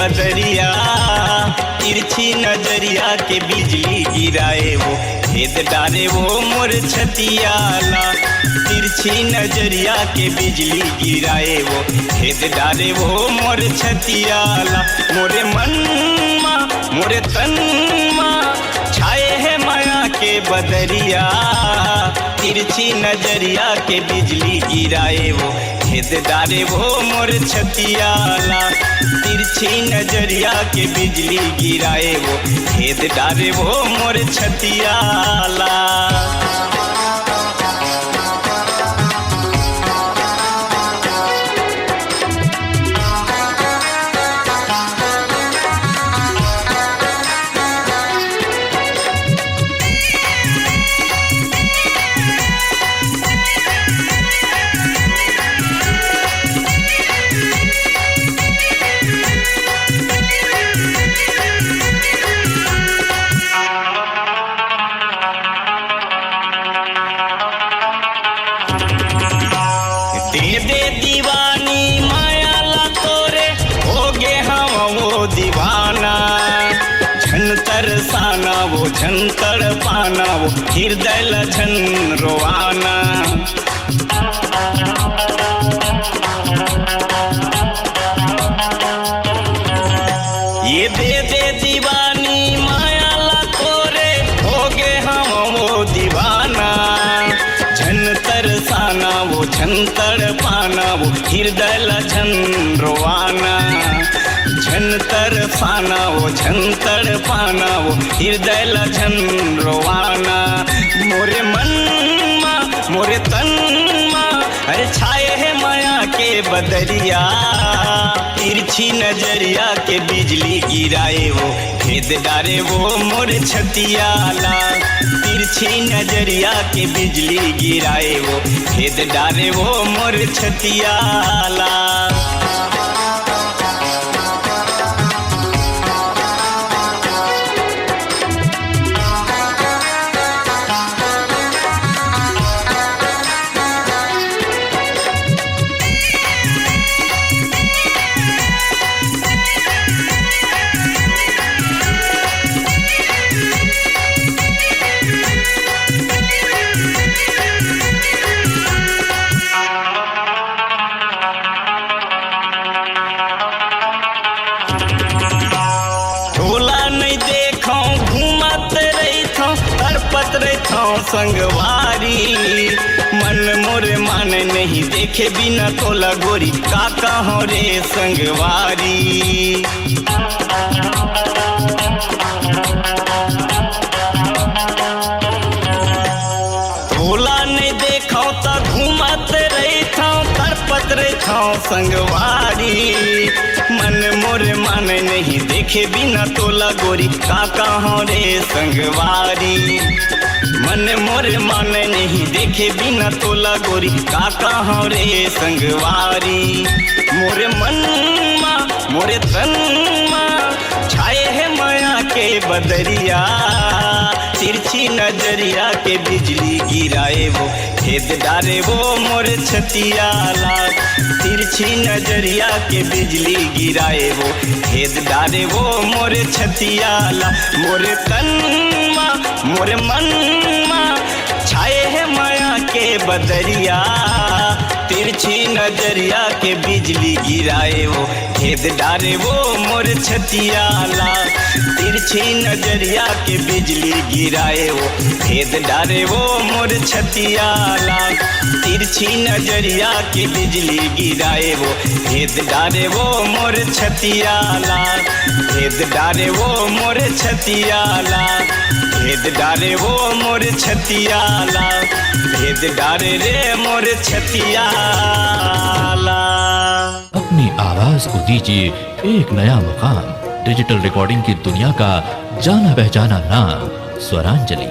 बदरिया, तिरछी नजरिया के बिजली गिराए वो, भेद डारे वो मोर छतियाला। तिरछी नजरिया के बिजली गिराए वो, भेद डारे वो मोर छतियाला। मोरे मन मा मोरे तन मा छाए है माया के बदरिया, तिरछी नजरिया के बिजली गिराए वो, भेद डारे वो मोर छतियाला। तिरछी नजरिया के बिजली गिराए वो, भेद डारे वो मोर छतियाला। दे दीवानी माया ला तोरे हो गे हम वो दीवाना। झन तरसाना वो झन तड़पाना वो, हृदय ला झन रोवाना। ये दे दीवानी माया ला तोरे हो गे हम वो दीवाना। झन तरसाना वो झन तड़पाना वो, हृदय ला झन रोवाना। झन तरसाना वो झन तड़पाना वो, हृदय ला झन रोवाना। मोरे मन मा मोरे तन मा अरे छाए है माया के बदरिया, तिरछी नजरिया के बिजली गिराए वो, भेद डारे वो मोर छतियाला। तिरछी नजरिया के बिजली गिराए वो, भेद डारे वो मोर छतियाला। संगवारी मन मोरे मान नहीं देखे बिना तोला गोरी, काका हो रे संगवारी। तोला नहीं देखो तो घूमत रही था, तड़पत रही था संगवारी। मन मोरे मान नहीं देखे बिना तोला गोरी, काका हो रे संगवारी। मन मोरे मान नहीं देखे बिना तोला गोरी, काका हो रे संगवारी। मोरे मन मा मोरे तन मा छाए है माया के बदरिया, तिरछी नजरिया के बिजली गिराए वो, भेद डारे वो मोर छतियाला। तिरछी नजरिया के बिजली गिराए वो, भेद डारे वो मोर छतियाला। मोरे तन मा मोरे मन मा छाए है माया के बदरिया, तिरछी नजरिया के बिजली गिराए वो, भेद डारे वो मोर छतियाला। तिरछी नजरिया के बिजली गिराए वो, भेद डारे वो मोर छतियाला। तिरछी नजरिया के बिजली गिराए वो, भेद डारे वो मोर छतियाला। भेद डारे वो मोर छतियाला, भेद डारे वो मोर छतियाला, भेद डारे रे मोर छतियाला। अपनी आवाज को दीजिए एक नया मुकाम। डिजिटल रिकॉर्डिंग की दुनिया का जाना पहचाना नाम स्वरांजलि,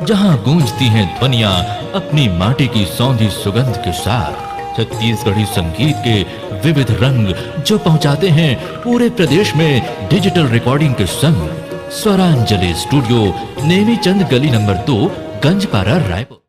जहां गूंजती हैं ध्वनियां अपनी माटी की सौंधी सुगंध के साथ। छत्तीसगढ़ी संगीत के विविध रंग जो पहुंचाते हैं पूरे प्रदेश में डिजिटल रिकॉर्डिंग के संग। स्वरांजलि स्टूडियो, नेमीचंद गली नंबर 2, गंजपारा, रायपुर।